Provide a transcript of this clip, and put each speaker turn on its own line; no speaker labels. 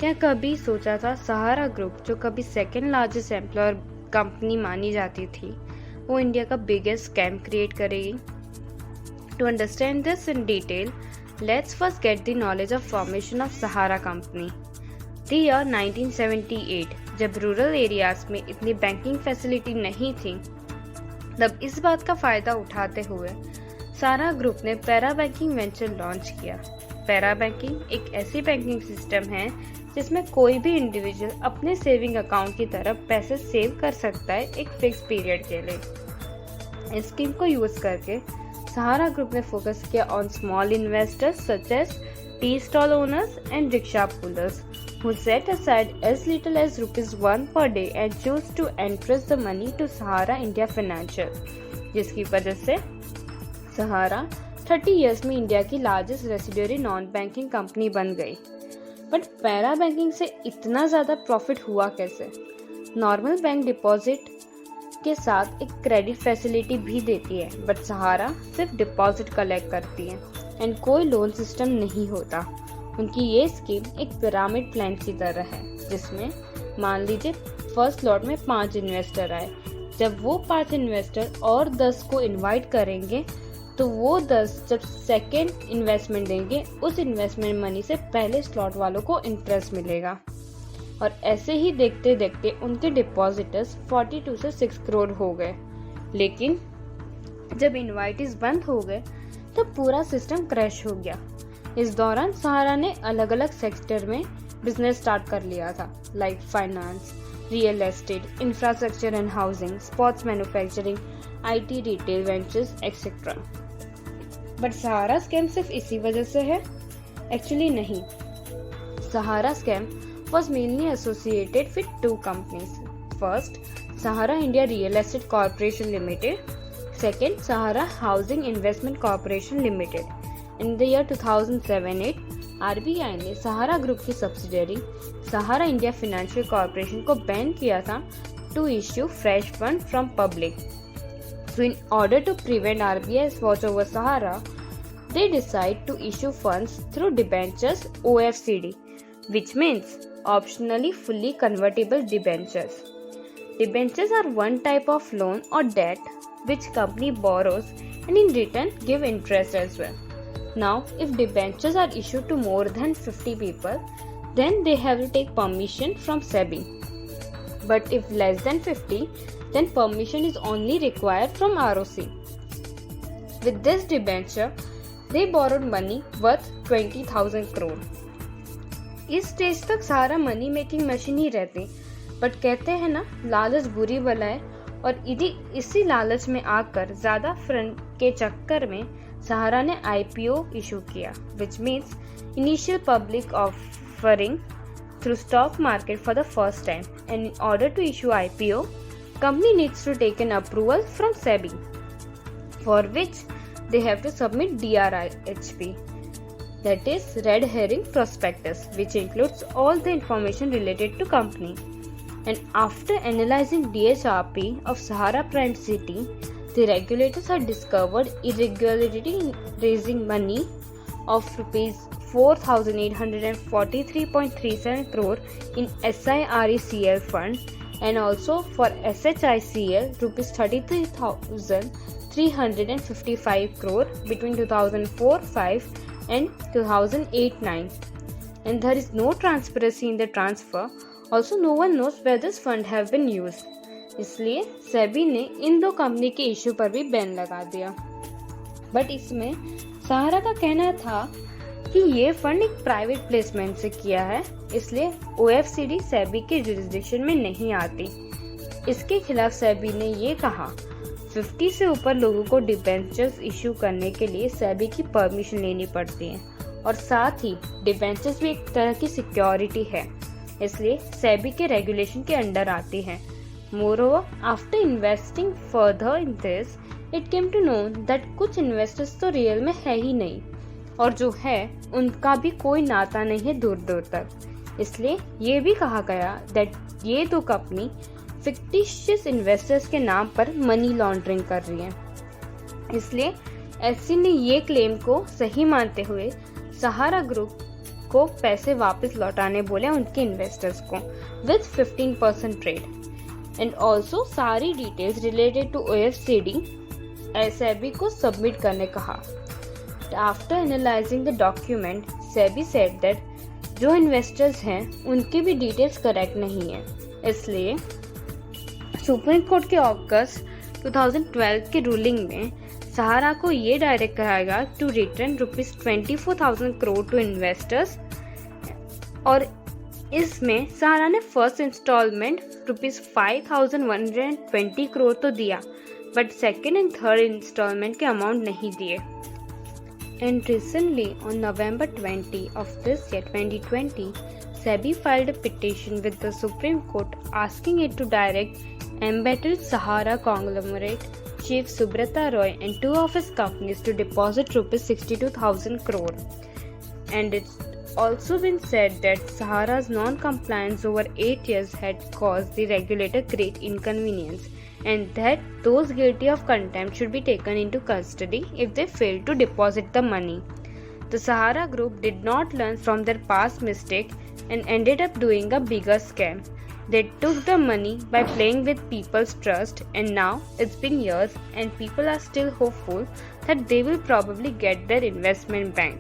क्या कभी सोचा था सहारा ग्रुप, जो कभी सेकेंड लार्जेस्ट एम्प्लॉयर कंपनी मानी जाती थी, वो इंडिया का बिगेस्ट स्कैम क्रिएट करेगी? To understand this in detail, let's first get the knowledge of formation of Sahara company. The year 1978, जब रूरल एरियाज में इतनी बैंकिंग फैसिलिटी नहीं थी, तब इस बात का फायदा उठाते हुए सहारा ग्रुप ने पैरा बैंकिंग वेंचर लॉन्च किया। पैरा बैंकिंग एक ऐसी बैंकिंग सिस्टम है जिसमें कोई भी इंडिविजुअल अपने सेविंग अकाउंट की तरफ पैसे सेव कर सकता है एक फिक्स पीरियड के लिए। इस स्कीम को यूज करके सहारा ग्रुप ने फोकस किया on small investors such as tea stall owners and rickshaw pullers who set aside as little as ₹1 per day and choose to entrust the money to Sahara India Financial, जिसकी वजह से सहारा 30 years में India की largest residuary non banking company बन गई। But para banking से इतना ज़्यादा प्रॉफिट हुआ कैसे? नॉर्मल बैंक डिपॉजिट के साथ एक क्रेडिट फैसिलिटी भी देती है, बट सहारा सिर्फ डिपॉजिट कलेक्ट करती है एंड कोई लोन सिस्टम नहीं होता। उनकी ये स्कीम एक पिरामिड प्लान की तरह है, जिसमें मान लीजिए फर्स्ट लॉट में 5 इन्वेस्टर आए। जब वो 5 इन्वेस्टर और 10 को इनवाइट करेंगे, तो वो 10 जब सेकेंड इन्वेस्टमेंट देंगे, उस इन्वेस्टमेंट मनी से पहले स्लॉट वालों को इंटरेस्ट मिलेगा। और ऐसे ही देखते देखते उनके डिपॉजिटर्स 42 से 6 करोड़ हो गए। लेकिन जब इनवाइटीज बंद हो गए, तो पूरा सिस्टम क्रैश हो गया। इस दौरान सहारा ने अलग अलग सेक्टर में बिजनेस स्टार्ट कर लिया था, like finance, real estate, infrastructure and housing, sports manufacturing, IT, retail ventures etcetera. But Sahara scam सिर्फ इसी वजह से है? एक्चुअली नहीं। सहारा scam was mainly associated with 2 companies. First, Sahara India Real Estate Corporation Limited. Second, Sahara Housing Investment Corporation Limited. In the year 2007-8, RBI ने सहारा group की subsidiary सहारा India financial corporation को ban किया था to issue fresh fund from public. So in order to prevent RBI's watch over Sahara, they decide to issue funds through debentures OFCD, which means optionally fully convertible debentures. Debentures are one type of loan or debt which company borrows and in return give interest as well. Now, if debentures are issued to more than 50 people, then they have to take permission from SEBI. But if less than 50, then permission is only required from ROC. With this debenture, they borrowed money worth 20,000 crore. इस stage तक सारा money making machine ही रहती, but कहते हैं ना, लालच बुरी बला है। और इसी लालच में आकर ज्यादा फ्रंट के चक्कर में सहारा ने IPO इशू किया, which means initial public offering through stock market for the first time. And in order to issue IPO, company needs to take an approval from SEBI, for which they have to submit DRHP. That is Red Herring Prospectus, which includes all the information related to company. And after analyzing DHRP of Sahara Prime City, the regulators had discovered irregularity in raising money of rupees 4,843.37 crore in SIRECL fund, and also for SHICL rupees 33,355 crore between 2004-5 and 2008-9, and there is no transparency in the transfer. Also, no one knows where this fund have been used. इसलिए सेबी ने इन 2 company के issue पर भी ban लगा दिया। But इसमें सहारा का कहना था कि ये फंड एक प्राइवेट प्लेसमेंट से किया है, इसलिए OFCD सेबी के जुरिसडिक्शन में नहीं आती। इसके खिलाफ सेबी ने ये कहा, 50 से ऊपर लोगों को डिबेंचर्स इशू करने के लिए सेबी की परमिशन लेनी पड़ती है, और साथ ही डिबेंचर्स भी एक तरह की सिक्योरिटी है, इसलिए सेबी के रेगुलेशन के अंडर आती है। Moreover, after investing further in this, it came to know that कुछ इन्वेस्टर्स तो रियल में है ही नहीं, और जो है उनका भी कोई नाता नहीं है दूर दूर तक। इसलिए ये भी कहा गया दैट ये 2 कंपनी फिक्टिशियस इन्वेस्टर्स के नाम पर मनी लॉन्ड्रिंग कर रही है। इसलिए एससी ने ये क्लेम को सही मानते हुए सहारा ग्रुप को पैसे वापस लौटाने बोले उनके इन्वेस्टर्स को विद 15% ट्रेड एंड ऑल्सो सारी details related to OFCD SEBI को सबमिट करने कहा। After analysing the document SEBI said that जो इन्वेस्टर्स हैं उनकी भी डिटेल्स करेक्ट नहीं है, इसलिए सुप्रीम कोर्ट के अगस्त 2012 के रूलिंग में सहारा को ये डायरेक्ट कराएगा to return ₹24,000 crore to investors और इसमें सहारा ने फर्स्ट इंस्टॉलमेंट ₹5,120 करोड़ तो दिया but second and third instalment के अमाउंट नहीं दिए। And recently, on November 20 of this year 2020, SEBI filed a petition with the Supreme Court asking it to direct embattled Sahara conglomerate chief Subrata Roy and two of his companies to deposit ₹62,000 crore. And it's also been said that Sahara's non-compliance over 8 years had caused the regulator great inconvenience and that those guilty of contempt should be taken into custody if they fail to deposit the money. The Sahara Group did not learn from their past mistake and ended up doing a bigger scam. They took the money by playing with people's trust and now it's been years and people are still hopeful that they will probably get their investment back.